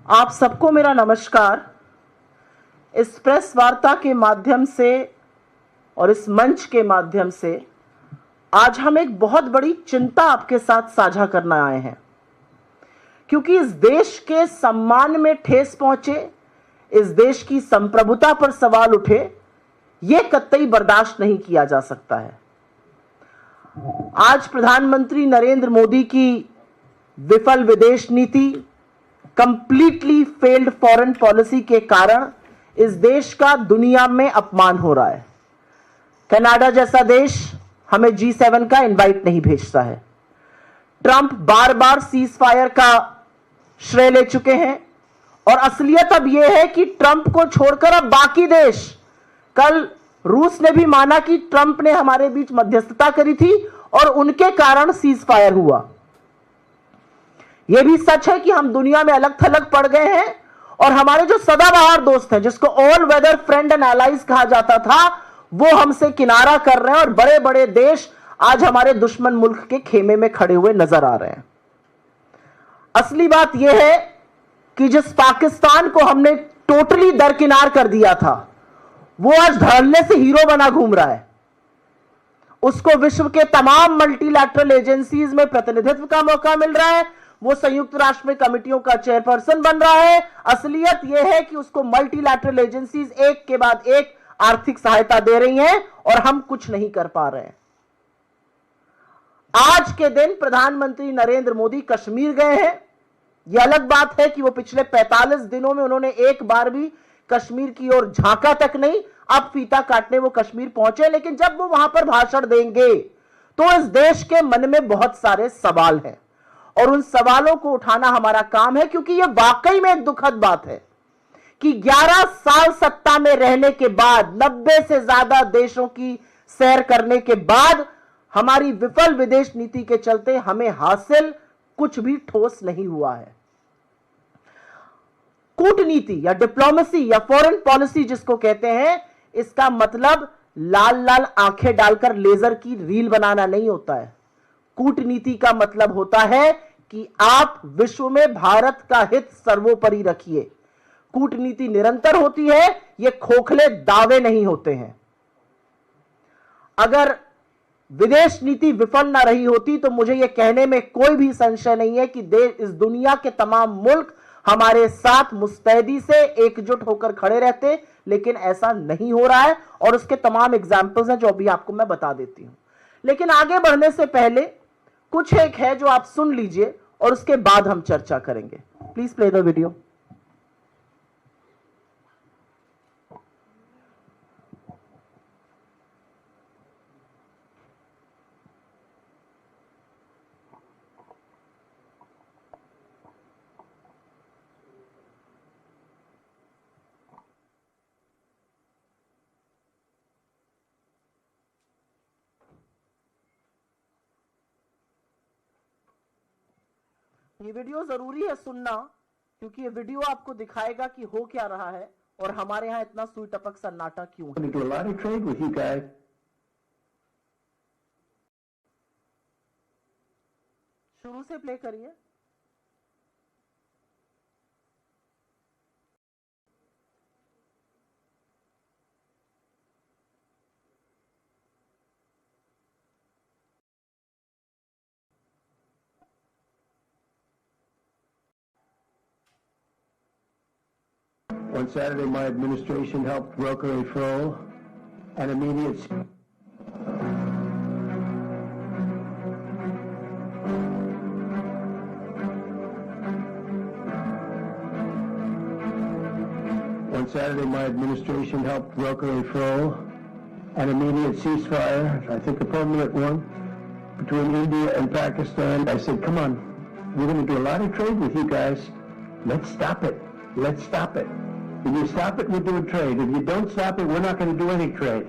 आप सबको मेरा नमस्कार। इस प्रेस वार्ता के माध्यम से और इस मंच के माध्यम से आज हम एक बहुत बड़ी चिंता आपके साथ साझा करना आए हैं, क्योंकि इस देश के सम्मान में ठेस पहुंचे, इस देश की संप्रभुता पर सवाल उठे, यह कतई बर्दाश्त नहीं किया जा सकता है। आज प्रधानमंत्री नरेंद्र मोदी की विफल विदेश नीति, कंप्लीटली फेल्ड फॉरेन पॉलिसी के कारण इस देश का दुनिया में अपमान हो रहा है। कनाडा जैसा देश हमें G7 का इनवाइट नहीं भेजता है। ट्रंप बार बार सीज फायर का श्रेय ले चुके हैं और असलियत अब यह है कि ट्रंप को छोड़कर अब बाकी देश, कल रूस ने भी माना कि ट्रंप ने हमारे बीच मध्यस्थता करी थी और उनके कारण सीज फायर हुआ। यह भी सच है कि हम दुनिया में अलग थलग पड़ गए हैं और हमारे जो सदाबहार दोस्त हैं, जिसको all weather friend and allies कहा जाता था, वो हमसे किनारा कर रहे हैं और बड़े बड़े देश आज हमारे दुश्मन मुल्क के खेमे में खड़े हुए नजर आ रहे हैं। असली बात यह है कि जिस पाकिस्तान को हमने टोटली दरकिनार कर दिया था, वो आज धड़ल्ले से हीरो बना घूम रहा है। उसको विश्व के तमाम मल्टीलैटरल एजेंसीज में प्रतिनिधित्व का मौका मिल रहा है, वो संयुक्त राष्ट्र में कमिटियों का चेयरपर्सन बन रहा है। असलियत यह है कि उसको मल्टीलैटरल एजेंसीज एक के बाद एक आर्थिक सहायता दे रही हैं और हम कुछ नहीं कर पा रहे हैं। आज के दिन प्रधानमंत्री नरेंद्र मोदी कश्मीर गए हैं। यह अलग बात है कि वो पिछले 45 दिनों में उन्होंने एक बार भी कश्मीर की ओर झांका तक नहीं। अब फीता काटने वो कश्मीर पहुंचे, लेकिन जब वो वहां पर भाषण देंगे तो इस देश के मन में बहुत सारे सवाल हैं और उन सवालों को उठाना हमारा काम है, क्योंकि यह वाकई में एक दुखद बात है कि 11 साल सत्ता में रहने के बाद, 90 से ज्यादा देशों की सैर करने के बाद, हमारी विफल विदेश नीति के चलते हमें हासिल कुछ भी ठोस नहीं हुआ है। कूटनीति या डिप्लोमेसी या फॉरेन पॉलिसी जिसको कहते हैं, इसका मतलब लाल लाल आंखें डालकर लेजर की रील बनाना नहीं होता है। कूटनीति का मतलब होता है कि आप विश्व में भारत का हित सर्वोपरि रखिए। कूटनीति निरंतर होती है, ये खोखले दावे नहीं होते हैं। अगर विदेश नीति विफल ना रही होती तो मुझे यह कहने में कोई भी संशय नहीं है कि इस दुनिया के तमाम मुल्क हमारे साथ मुस्तैदी से एकजुट होकर खड़े रहते, लेकिन ऐसा नहीं हो रहा है और उसके तमाम एग्जाम्पल्स हैं जो अभी आपको मैं बता देती हूं। लेकिन आगे बढ़ने से पहले कुछ एक है जो आप सुन लीजिए और उसके बाद हम चर्चा करेंगे। Please play the video. ये वीडियो जरूरी है सुनना, क्योंकि ये वीडियो आपको दिखाएगा कि हो क्या रहा है और हमारे यहाँ इतना सुई टपक सन्नाटा क्यों है। शुरू से प्ले करिए। On Saturday, my administration helped broker a full and immediate On Saturday, my administration helped broker a full and immediate ceasefire, I think a permanent one, between India and Pakistan. I said, come on, we're going to do a lot of trade with you guys. Let's stop it. Let's stop it. If you stop it, we'll do a trade. If you don't stop it, we're not going to do any trade.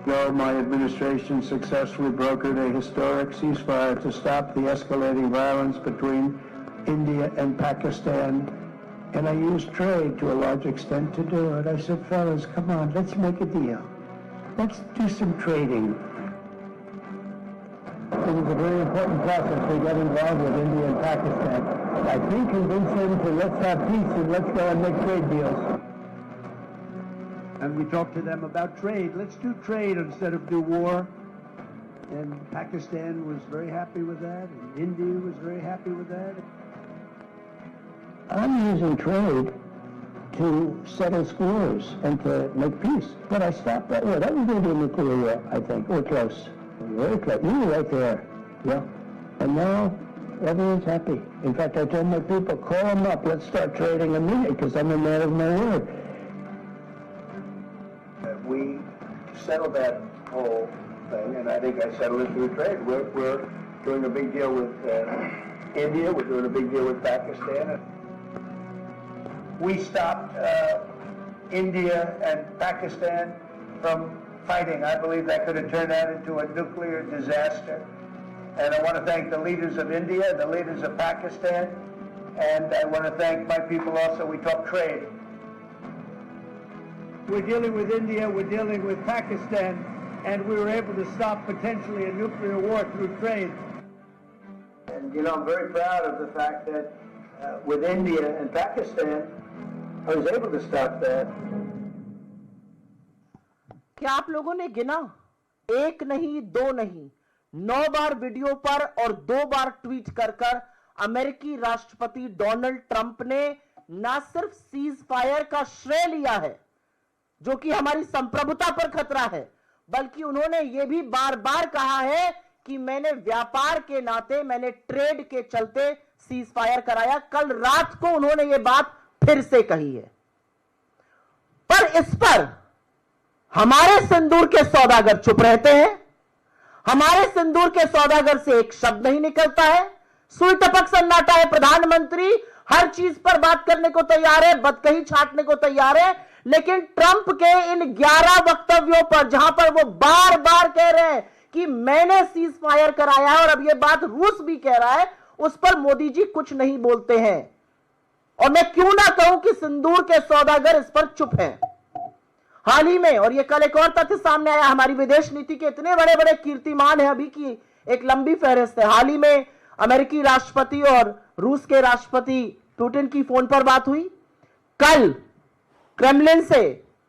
Well, my administration successfully brokered a historic ceasefire to stop the escalating violence between India and Pakistan. And I used trade to a large extent to do it. I said, fellas, come on, let's make a deal. Let's do some trading. It was a very important process. We got involved with India and Pakistan. I think convince him to let's have peace and let's go and make trade deals. And we talked to them about trade. Let's do trade instead of do war. And Pakistan was very happy with that, and India was very happy with that. I'm using trade to settle scores and to make peace. But I stopped that war. That was going to be a nuclear war, I think. Or close. Very close. You were right there. Yeah. And now everyone's happy. In fact, I told my people, call them up. Let's start trading immediately because I'm a man of my word. We settled that whole thing, and I think I settled it through trade. We're doing a big deal with India. We're doing a big deal with Pakistan. We stopped India and Pakistan from fighting. I believe that could have turned out into a nuclear disaster. And I want to thank the leaders of India, the leaders of Pakistan, and I want to thank my people also. We talk trade. We're dealing with India, we're dealing with Pakistan, and we were able to stop potentially a nuclear war through trade. And, you know, I'm very proud of the fact that with India and Pakistan, I was able to stop that. क्या आप लोगों ने गिना? एक नहीं, दो नहीं, 9 बार video पर और 2 बार ट्वीट कर अमेरिकी राष्ट्रपति डोनाल्ड ट्रंप ने ना सिर्फ सीज फायर का श्रेय लिया है, जो कि हमारी संप्रभुता पर खतरा है, बल्कि उन्होंने यह भी बार बार कहा है कि मैंने व्यापार के नाते, मैंने ट्रेड के चलते सीज फायर कराया। कल रात को उन्होंने यह बात फिर से कही है। पर इस पर हमारे सिंदूर के सौदागर चुप रहते हैं। हमारे सिंदूर के सौदागर से एक शब्द नहीं निकलता है। सुई टपक सन्नाटा है। प्रधानमंत्री हर चीज पर बात करने को तैयार है, बदकही छाटने को तैयार है, लेकिन ट्रंप के इन 11 वक्तव्यों पर, जहां पर वो बार बार कह रहे हैं कि मैंने सीज फायर कराया है और अब यह बात रूस भी कह रहा है, उस पर मोदी जी कुछ नहीं बोलते हैं। और मैं क्यों ना कहूं कि सिंदूर के सौदागर इस पर चुप हैं। हाल ही में, और यह कल एक और तथ्य सामने आया, हमारी विदेश नीति के इतने बड़े बड़े कीर्तिमान है अभी की एक लंबी फहरिस्त है। हाल ही में अमेरिकी राष्ट्रपति और रूस के राष्ट्रपति पुतिन की फोन पर बात हुई। कल क्रेमलिन से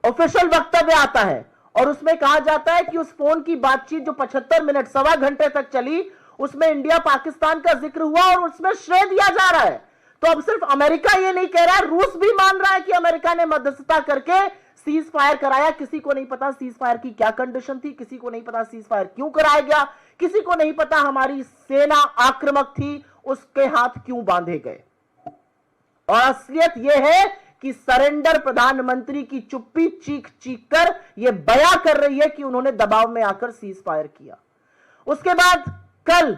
ऑफिशियल वक्तव्य आता है और उसमें कहा जाता है कि उस फोन की बातचीत जो 75 मिनट, सवा घंटे तक चली, उसमें इंडिया पाकिस्तान का जिक्र हुआ और उसमें श्रेय दिया जा रहा है। तो अब सिर्फ अमेरिका ये नहीं कह रहा है, रूस भी मान रहा है कि अमेरिका ने मध्यस्थता करके सीज फायर कराया। किसी को नहीं पता सीज फायर की क्या कंडीशन थी, किसी को नहीं पता सीज फायर क्यों कराया गया, किसी को नहीं पता हमारी सेना आक्रामक थी, उसके हाथ क्यों बांधे गए। और असलियत यह है कि सरेंडर प्रधानमंत्री की चुप्पी चीख चीख कर यह बयां कर रही है कि उन्होंने दबाव में आकर सीज फायर किया। उसके बाद कल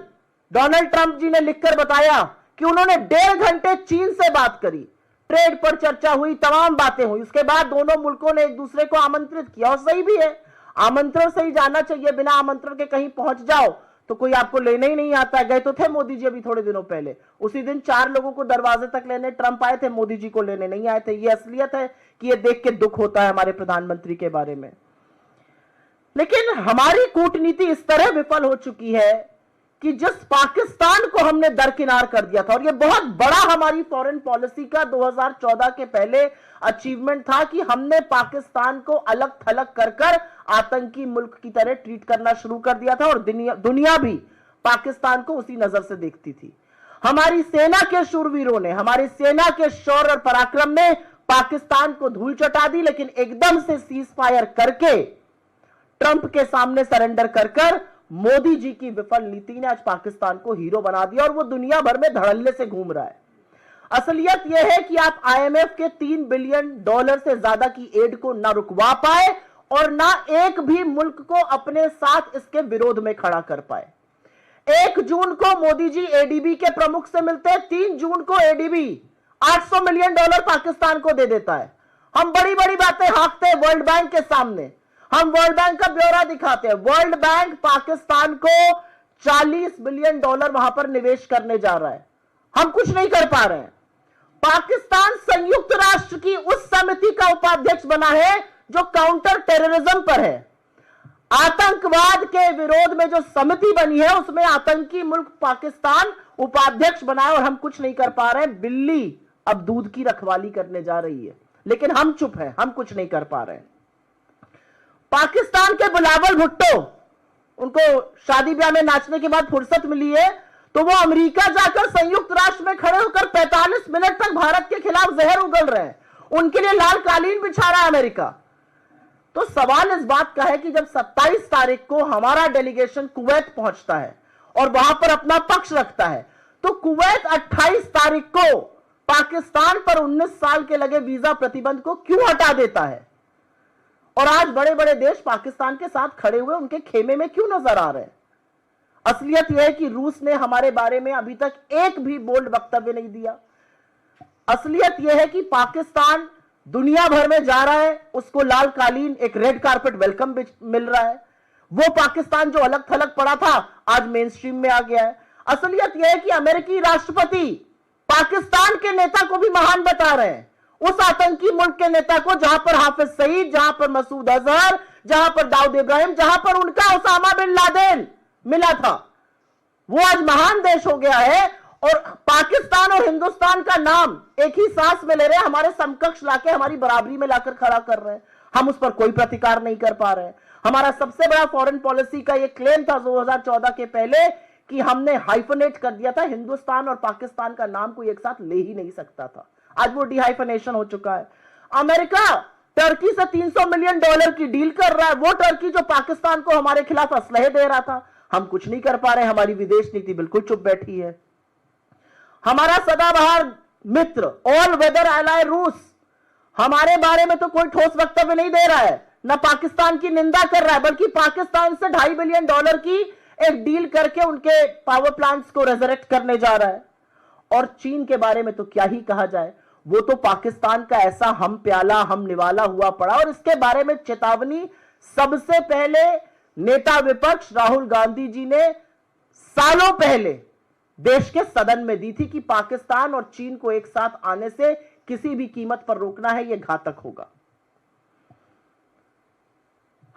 डोनाल्ड ट्रंप जी ने लिखकर बताया कि उन्होंने 1.5 घंटे चीन से बात करी, ट्रेड पर चर्चा हुई, तमाम बातें हुई। उसके बाद दोनों मुल्कों ने एक दूसरे को आमंत्रित किया, और सही भी है, आमंत्रण से ही जाना चाहिए। बिना आमंत्रण के कहीं पहुंच जाओ तो कोई आपको लेने ही नहीं आता। गए तो थे मोदी जी अभी थोड़े दिनों पहले, उसी दिन 4 लोगों को दरवाजे तक लेने ट्रंप आए थे, मोदी जी को लेने नहीं आए थे। ये असलियत है कि ये देख के दुख होता है हमारे प्रधानमंत्री के बारे में। लेकिन हमारी कूटनीति इस तरह विफल हो चुकी है कि जिस पाकिस्तान को हमने दरकिनार कर दिया था, और यह बहुत बड़ा हमारी फॉरेन पॉलिसी का 2014 के पहले अचीवमेंट था कि हमने पाकिस्तान को अलग थलग कर आतंकी मुल्क की तरह ट्रीट करना शुरू कर दिया था, और दुनिया भी पाकिस्तान को उसी नजर से देखती थी। हमारी सेना के शूरवीरों ने, हमारी सेना के शौर्य और पराक्रम ने पाकिस्तान को धूल चटा दी, लेकिन एकदम से सीज फायर करके ट्रंप के सामने सरेंडर कर मोदी जी की विफल नीति ने आज पाकिस्तान को हीरो बना दिया, और वो दुनिया भर में धड़ल्ले से घूम रहा है। असलियत यह है कि आप IMF के $3 बिलियन से ज्यादा की एड को ना रुकवा पाए और ना एक भी मुल्क को अपने साथ इसके विरोध में खड़ा कर पाए। 1 जून को मोदी जी ADB के प्रमुख से मिलते हैं, 3 जून को ADB $800 मिलियन पाकिस्तान को दे देता है। हम बड़ी बड़ी बातें हाँकते हैं वर्ल्ड बैंक के सामने, हम वर्ल्ड बैंक का ब्यौरा दिखाते हैं। वर्ल्ड बैंक पाकिस्तान को $40 बिलियन वहां पर निवेश करने जा रहा है, हम कुछ नहीं कर पा रहे हैं। पाकिस्तान संयुक्त राष्ट्र की उस समिति का उपाध्यक्ष बना है जो काउंटर टेररिज्म पर है। आतंकवाद के विरोध में जो समिति बनी है उसमें आतंकी मुल्क पाकिस्तान उपाध्यक्ष बनाया और हम कुछ नहीं कर पा रहे हैं। बिल्ली अब दूध की रखवाली करने जा रही है, लेकिन हम चुप हैं, हम कुछ नहीं कर पा रहे हैं। पाकिस्तान के बिलावल भुट्टो, उनको शादी ब्याह में नाचने के बाद फुर्सत मिली है तो वो अमेरिका जाकर संयुक्त राष्ट्र में खड़े होकर 45 मिनट तक भारत के खिलाफ जहर उगल रहे हैं। उनके लिए लाल कालीन बिछा रहा है अमेरिका। तो सवाल इस बात का है कि जब 27 तारीख को हमारा डेलीगेशन कुवैत पहुंचता है और वहां पर अपना पक्ष रखता है, तो कुवैत 28 तारीख को पाकिस्तान पर 19 साल के लगे वीजा प्रतिबंध को क्यों हटा देता है? और आज बड़े बड़े देश पाकिस्तान के साथ खड़े हुए उनके खेमे में क्यों नजर आ रहे हैं? असलियत यह है कि रूस ने हमारे बारे में अभी तक एक भी बोल्ड वक्तव्य नहीं दिया। असलियत यह है कि पाकिस्तान दुनिया भर में जा रहा है, उसको लाल कालीन, एक रेड कारपेट वेलकम मिल रहा है। वो पाकिस्तान जो अलग थलग पड़ा था आज मेन स्ट्रीम में आ गया है। असलियत यह है कि अमेरिकी राष्ट्रपति पाकिस्तान के नेता को भी महान बता रहे हैं, उस आतंकी मुल्क के नेता को जहां पर हाफिज सईद, जहां पर मसूद अजहर, जहां पर दाऊद इब्राहिम, जहां पर उनका उसामा बिन लादेन मिला था। वो आज महान देश हो गया है और पाकिस्तान और हिंदुस्तान का नाम एक ही सांस में ले रहे हैं, हमारे समकक्ष लाके हमारी बराबरी में लाकर खड़ा कर रहे हैं। हम उस पर कोई प्रतिकार नहीं कर पा रहे हैं। हमारा सबसे बड़ा फॉरेन पॉलिसी का ये क्लेम था 2014 के पहले कि हमने हाइफनेट कर दिया था, हिंदुस्तान और पाकिस्तान का नाम कोई एक साथ ले ही नहीं सकता था। आज वो डिहाइफनेशन हो चुका है। अमेरिका टर्की से $300 मिलियन की डील कर रहा है, वो टर्की जो पाकिस्तान को हमारे खिलाफ असलहे दे रहा था। हम कुछ नहीं कर पा रहे, हमारी विदेश नीति बिल्कुल चुप बैठी है। हमारा सदाबहार मित्र ऑल वेदर एलाय रूस हमारे बारे में तो कोई ठोस वक्तव्य नहीं दे रहा है, न पाकिस्तान की निंदा कर रहा है, बल्कि पाकिस्तान से $2.5 बिलियन की एक डील करके उनके पावर प्लांट्स को रेजरेक्ट करने जा रहा है। और चीन के बारे में तो क्या ही कहा जाए, वो तो पाकिस्तान का ऐसा हम प्याला हम निवाला हुआ पड़ा। और इसके बारे में चेतावनी सबसे पहले नेता विपक्ष राहुल गांधी जी ने सालों पहले देश के सदन में दी थी कि पाकिस्तान और चीन को एक साथ आने से किसी भी कीमत पर रोकना है, यह घातक होगा।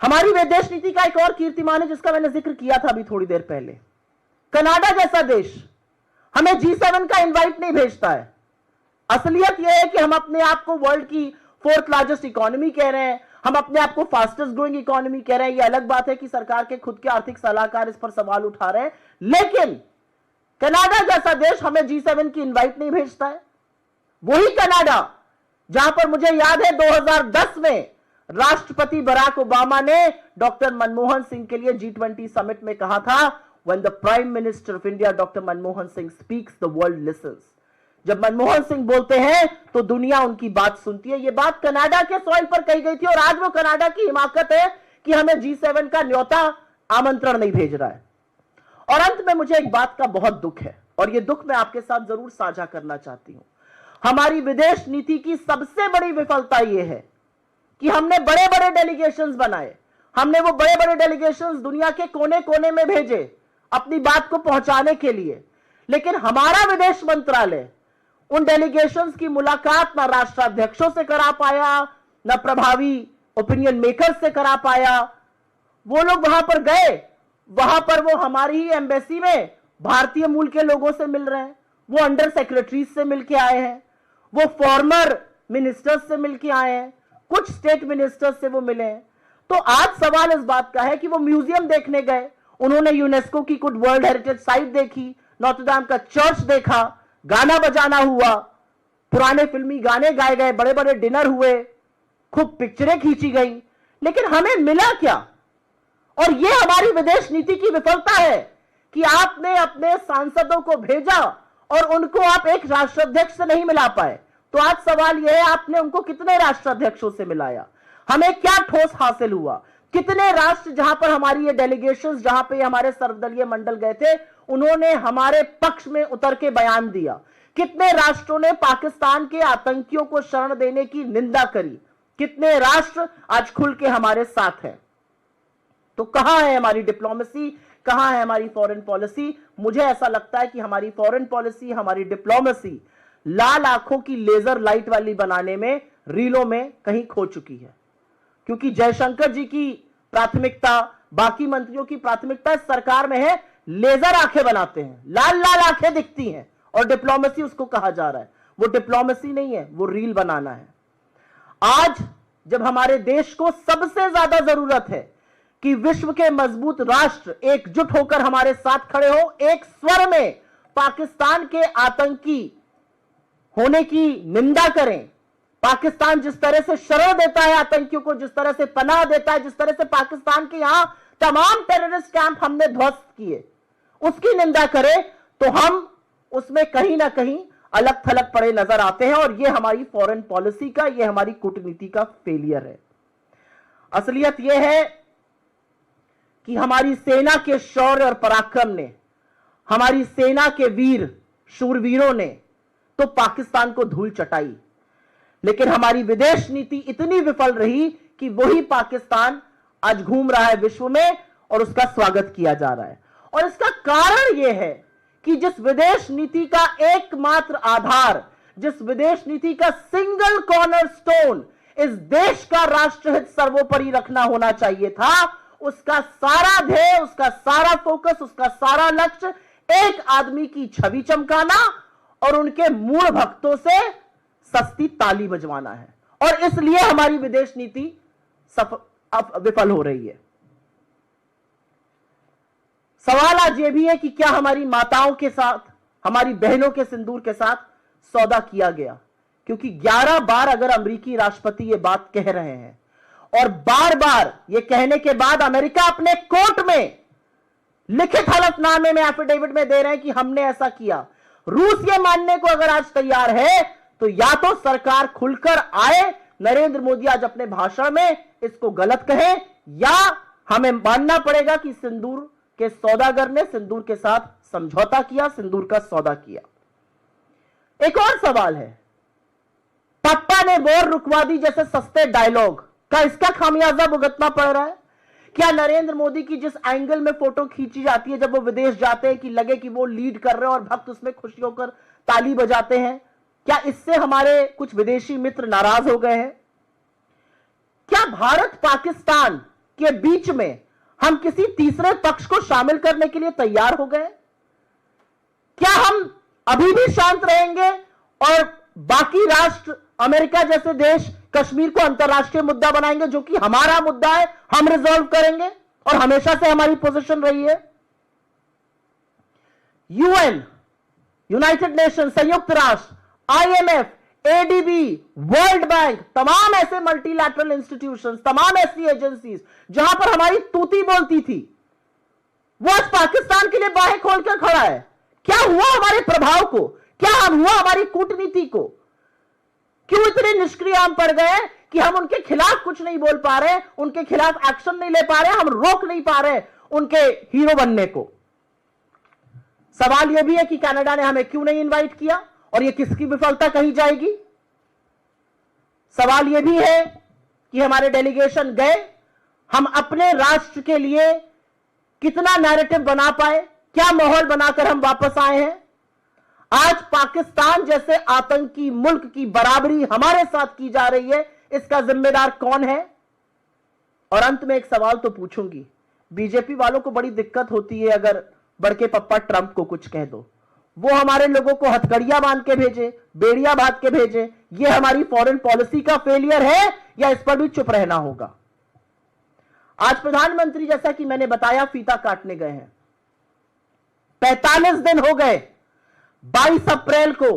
हमारी विदेश नीति का एक और कीर्तिमान है जिसका मैंने जिक्र किया था अभी थोड़ी देर पहले। कनाडा जैसा देश हमें G7 का इनवाइट नहीं भेजता है। असलियत यह है कि हम अपने आप को वर्ल्ड की 4th लार्जेस्ट इकोनॉमी कह रहे हैं, हम अपने आप को फास्टेस्ट ग्रोइंग इकोनॉमी कह रहे हैं। यह अलग बात है कि सरकार के खुद के आर्थिक सलाहकार इस पर सवाल उठा रहे हैं, लेकिन कनाडा जैसा देश हमें G7 की इनवाइट नहीं भेजता है। वही कनाडा जहां पर मुझे याद है 2010 में राष्ट्रपति बराक ओबामा ने डॉक्टर मनमोहन सिंह के लिए G20 समिट में कहा था, when the prime minister of India doctor Manmohan Singh speaks the world lessons. जब मनमोहन सिंह बोलते हैं तो दुनिया उनकी बात सुनती है। यह बात कनाडा के सॉइल पर कही गई थी और आज वो कनाडा की हिमाकत है कि हमें G7 का न्योता आमंत्रण नहीं भेज रहा है। और अंत में मुझे एक बात का बहुत दुख है और यह दुख मैं आपके साथ जरूर साझा करना चाहती हूं। हमारी विदेश नीति की सबसे बड़ी विफलता यह है कि हमने बड़े बड़े डेलीगेशंस बनाए, हमने वो बड़े बड़े डेलीगेशंस दुनिया के कोने कोने में भेजे अपनी बात को पहुंचाने के लिए, लेकिन हमारा विदेश मंत्रालय उन डेलीगेशंस की मुलाकात ना राष्ट्राध्यक्षों से करा पाया, ना प्रभावी ओपिनियन मेकर्स से करा पाया। वो लोग वहां पर गए, वहां पर वो हमारी ही एम्बेसी में भारतीय मूल के लोगों से मिल रहे हैं, वो अंडर सेक्रेटरीज से मिलके आए हैं, वो फॉर्मर मिनिस्टर्स से मिलके आए हैं, कुछ स्टेट मिनिस्टर्स से वो मिले हैं। तो आज सवाल इस बात का है कि वो म्यूजियम देखने गए, उन्होंने यूनेस्को की कुछ वर्ल्ड हेरिटेज साइट देखी, नॉत्र डेम का चर्च देखा, गाना बजाना हुआ, पुराने फिल्मी गाने गाए गए, बड़े बड़े डिनर हुए, खूब पिक्चरें खींची गई, लेकिन हमें मिला क्या? और यह हमारी विदेश नीति की विफलता है कि आपने अपने सांसदों को भेजा और उनको आप एक राष्ट्राध्यक्ष से नहीं मिला पाए। तो आज सवाल यह है, आपने उनको कितने राष्ट्राध्यक्षों से मिलाया? हमें क्या ठोस हासिल हुआ? कितने राष्ट्र जहां पर हमारी ये डेलीगेशंस, जहां पे हमारे सर्वदलीय मंडल गए थे, उन्होंने हमारे पक्ष में उतर के बयान दिया? कितने राष्ट्रों ने पाकिस्तान के आतंकियों को शरण देने की निंदा करी? कितने राष्ट्र आज खुल के हमारे साथ हैं? तो कहां है हमारी डिप्लोमेसी, कहां है हमारी फॉरेन पॉलिसी? मुझे ऐसा लगता है कि हमारी फॉरेन पॉलिसी, हमारी डिप्लोमेसी लाल आंखों की लेजर लाइट वाली बनाने में, रीलों में कहीं खो चुकी है। क्योंकि जयशंकर जी की प्राथमिकता, बाकी मंत्रियों की प्राथमिकता इस सरकार में है लेजर आंखें बनाते हैं, लाल लाल आंखें दिखती हैं, और डिप्लोमेसी उसको कहा जा रहा है। वो डिप्लोमेसी नहीं है, वो रील बनाना है। आज जब हमारे देश को सबसे ज्यादा जरूरत है कि विश्व के मजबूत राष्ट्र एकजुट होकर हमारे साथ खड़े हो, एक स्वर में पाकिस्तान के आतंकी होने की निंदा करें, पाकिस्तान जिस तरह से शरण देता है आतंकियों को, जिस तरह से पनाह देता है, जिस तरह से पाकिस्तान के यहां तमाम टेररिस्ट कैंप हमने ध्वस्त किए, उसकी निंदा करें, तो हम उसमें कहीं ना कहीं अलग थलग पड़े नजर आते हैं। और यह हमारी फॉरेन पॉलिसी का, यह हमारी कूटनीति का फेलियर है। असलियत यह है कि हमारी सेना के शौर्य और पराक्रम ने, हमारी सेना के वीर शूरवीरों ने तो पाकिस्तान को धूल चटाई, लेकिन हमारी विदेश नीति इतनी विफल रही कि वही पाकिस्तान आज घूम रहा है विश्व में और उसका स्वागत किया जा रहा है। और इसका कारण यह है कि जिस विदेश नीति का एकमात्र आधार, जिस विदेश नीति का सिंगल कॉर्नरस्टोन इस देश का राष्ट्रहित सर्वोपरि रखना होना चाहिए था, उसका सारा ध्येय, उसका सारा फोकस, उसका सारा लक्ष्य एक आदमी की छवि चमकाना और उनके मूल भक्तों से सस्ती ताली बजवाना है। और इसलिए हमारी विदेश नीति विफल हो रही है। सवाल आज यह भी है कि क्या हमारी माताओं के साथ, हमारी बहनों के सिंदूर के साथ सौदा किया गया? क्योंकि 11 बार अगर अमेरिकी राष्ट्रपति यह बात कह रहे हैं और बार बार यह कहने के बाद अमेरिका अपने कोर्ट में लिखित हलफनामे में, एफिडेविट में दे रहे हैं कि हमने ऐसा किया, रूस यह मानने को अगर आज तैयार है, तो या तो सरकार खुलकर आए, नरेंद्र मोदी आज अपने भाषण में इसको गलत कहे, या हमें मानना पड़ेगा कि सिंदूर के सौदागर ने सिंदूर के साथ समझौता किया, सिंदूर का सौदा किया। एक और सवाल है, पप्पा ने वॉर रुकवा दी जैसे सस्ते डायलॉग का इसका खामियाजा भुगतना पड़ रहा है? क्या नरेंद्र मोदी की जिस एंगल में फोटो खींची जाती है जब वो विदेश जाते हैं कि लगे कि वो लीड कर रहे हैं और भक्त उसमें खुशी होकर ताली बजाते हैं, क्या इससे हमारे कुछ विदेशी मित्र नाराज हो गए हैं? क्या भारत पाकिस्तान के बीच में हम किसी तीसरे पक्ष को शामिल करने के लिए तैयार हो गए? क्या हम अभी भी शांत रहेंगे और बाकी राष्ट्र, अमेरिका जैसे देश कश्मीर को अंतरराष्ट्रीय मुद्दा बनाएंगे जो कि हमारा मुद्दा है, हम रिजॉल्व करेंगे? और हमेशा से हमारी पोजीशन रही है। यूएन, यूनाइटेड नेशन, संयुक्त राष्ट्र, आईएमएफ, एडीबी, वर्ल्ड बैंक, तमाम ऐसे मल्टीलैटरल इंस्टीट्यूशंस, तमाम ऐसी एजेंसीज जहां पर हमारी तूती बोलती थी, वो आज पाकिस्तान के लिए बाहें खोलकर खड़ा है। क्या हुआ हमारे प्रभाव को? क्या हम हुआ हमारी कूटनीति को? क्यों इतने निष्क्रिय हम पड़ गए कि हम उनके खिलाफ कुछ नहीं बोल पा रहे, उनके खिलाफ एक्शन नहीं ले पा रहे, हम रोक नहीं पा रहे उनके हीरो बनने को? सवाल यह भी है कि कनाडा ने हमें क्यों नहीं इनवाइट किया और यह किसकी विफलता कही जाएगी? सवाल यह भी है कि हमारे डेलीगेशन गए, हम अपने राष्ट्र के लिए कितना नैरेटिव बना पाए, क्या माहौल बनाकर हम वापस आए हैं? आज पाकिस्तान जैसे आतंकी मुल्क की बराबरी हमारे साथ की जा रही है, इसका जिम्मेदार कौन है? और अंत में एक सवाल तो पूछूंगी, बीजेपी वालों को बड़ी दिक्कत होती है अगर बड़के पप्पा ट्रंप को कुछ कह दो, वो हमारे लोगों को हथकड़ियां बांध के भेजे, बेड़िया बांध के भेजे। ये हमारी फॉरेन पॉलिसी का फेलियर है या इस पर भी चुप रहना होगा? आज प्रधानमंत्री, जैसा कि मैंने बताया, फीता काटने गए हैं। 45 दिन हो गए। 22 अप्रैल को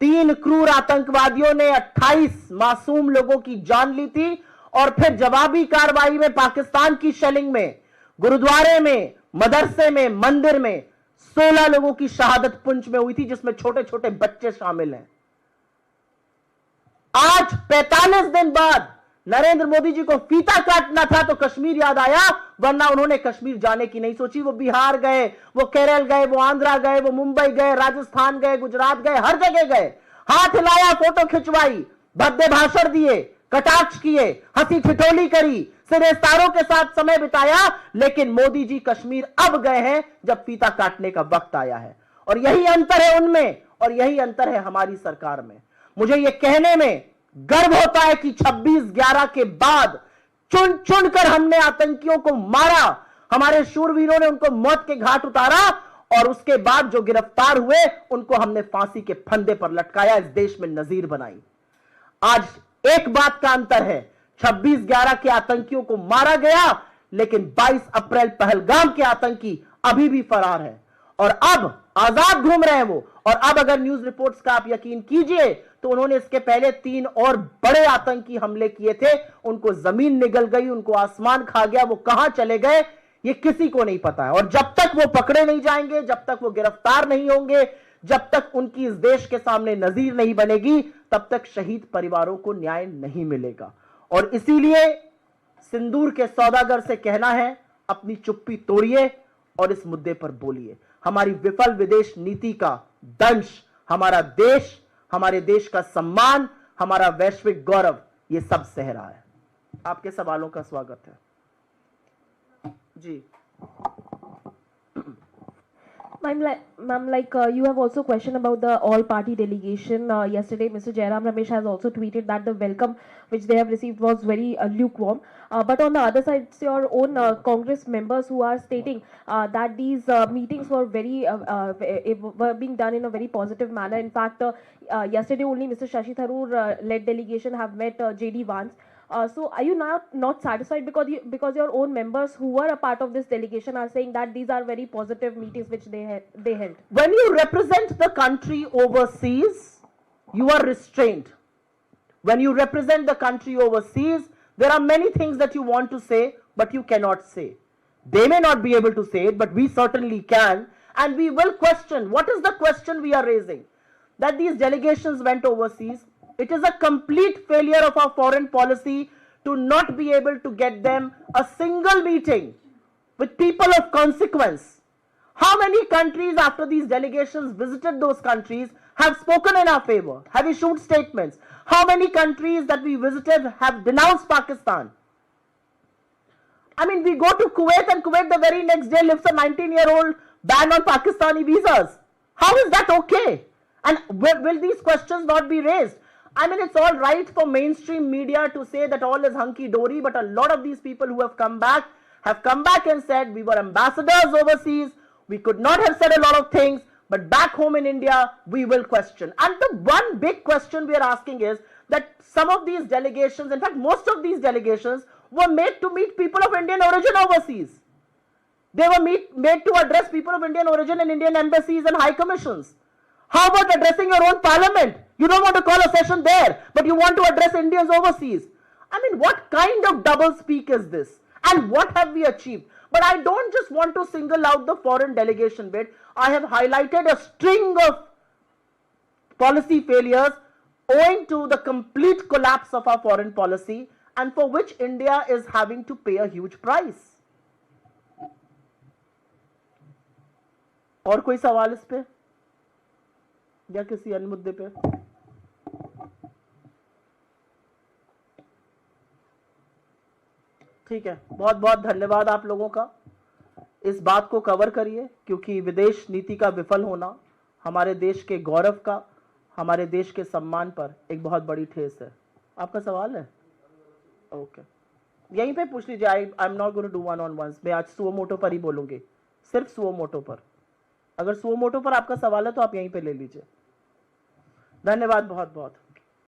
3 क्रूर आतंकवादियों ने 28 मासूम लोगों की जान ली थी और फिर जवाबी कार्रवाई में पाकिस्तान की शेलिंग में, गुरुद्वारे में, मदरसे में, मंदिर में 16 लोगों की शहादत पुंछ में हुई थी, जिसमें छोटे छोटे बच्चे शामिल हैं। आज 45 दिन बाद नरेंद्र मोदी जी को फीता काटना था तो कश्मीर याद आया, वरना उन्होंने कश्मीर जाने की नहीं सोची। वो बिहार गए, वो केरल गए, वो आंध्रा गए, वो मुंबई गए, राजस्थान गए, गुजरात गए, हर जगह गए, हाथ हिलाया, फोटो खिंचवाई, भद्दे भाषण दिए, कटाक्ष किए, हंसी ठिठोली करी, सिरेस्तारों के साथ समय बिताया। लेकिन मोदी जी कश्मीर अब गए हैं जब फीता काटने का वक्त आया है। और यही अंतर है उनमें और यही अंतर है हमारी सरकार में। मुझे यह कहने में गर्व होता है कि 26/11 के बाद चुन चुनकर हमने आतंकियों को मारा, हमारे शूरवीरों ने उनको मौत के घाट उतारा और उसके बाद जो गिरफ्तार हुए उनको हमने फांसी के फंदे पर लटकाया, इस देश में नजीर बनाई। आज एक बात का अंतर है, 26/11 के आतंकियों को मारा गया, लेकिन 22 अप्रैल पहलगाम के आतंकी अभी भी फरार है और अब आजाद घूम रहे हैं वो। और अब अगर न्यूज रिपोर्ट्स का आप यकीन कीजिए तो उन्होंने इसके पहले 3 और बड़े आतंकी हमले किए थे, उनको जमीन निगल गई, उनको आसमान खा गया, वो कहां चले गए ये किसी को नहीं पता है। और जब तक वो पकड़े नहीं जाएंगे, जब तक वो गिरफ्तार नहीं होंगे, जब तक उनकी इस देश के सामने नजीर नहीं बनेगी, तब तक शहीद परिवारों को न्याय नहीं मिलेगा। और इसीलिए सिंदूर के सौदागर से कहना है, अपनी चुप्पी तोड़िए और इस मुद्दे पर बोलिए। हमारी विफल विदेश नीति का दंश हमारा देश, हमारे देश का सम्मान, हमारा वैश्विक गौरव ये सब सह रहा है। आपके सवालों का स्वागत है जी। Ma'am, you have also questioned about the all-party delegation. Yesterday, Mr. Jairam Ramesh has also tweeted that the welcome which they have received was very lukewarm. But on the other side, it's your own Congress members who are stating that these meetings were were being done in a very positive manner. In fact, yesterday only Mr. Shashi Tharoor led delegation have met J.D. Vance. So are you not satisfied because your own members who were a part of this delegation are saying that these are very positive meetings which they held? When you represent the country overseas, you are restrained. When you represent the country overseas, there are many things that you want to say, but you cannot say. They may not be able to say it, but we certainly can, and we will question. What is the question we are raising? That these delegations went overseas. It is a complete failure of our foreign policy to not be able to get them a single meeting with people of consequence. How many countries after these delegations visited those countries have spoken in our favor, have issued statements? How many countries that we visited have denounced Pakistan? I mean, we go to Kuwait and Kuwait the very next day lifts a 19-year-old ban on Pakistani visas. How is that okay? And will these questions not be raised? I mean, it's all right for mainstream media to say that all is hunky-dory, but a lot of these people who have come back and said we were ambassadors overseas, we could not have said a lot of things, but back home in India, we will question. And the one big question we are asking is that some of these delegations, in fact, most of these delegations were made to meet people of Indian origin overseas. They were made to address people of Indian origin in Indian embassies and high commissions. How about addressing your own parliament? You don't want to call a session there, but you want to address Indians overseas. I mean, what kind of double speak is this? And what have we achieved? But I don't just want to single out the foreign delegation bit. I have highlighted a string of policy failures owing to the complete collapse of our foreign policy and for which India is having to pay a huge price. और कोई सवाल इस पे या किसी अन्य मुद्दे पे? ठीक है, बहुत बहुत धन्यवाद आप लोगों का। इस बात को कवर करिए क्योंकि विदेश नीति का विफल होना हमारे देश के गौरव का, हमारे देश के सम्मान पर एक बहुत बड़ी ठेस है। आपका सवाल है? ओके, यहीं पे पूछ लीजिए। I am not going to do one on ones. मैं आज सुओ मोटो पर ही बोलूंगी, सिर्फ सुओ मोटो पर। अगर सुओ मोटो पर आपका सवाल है तो आप यहीं पे ले लीजिए। धन्यवाद बहुत बहुत।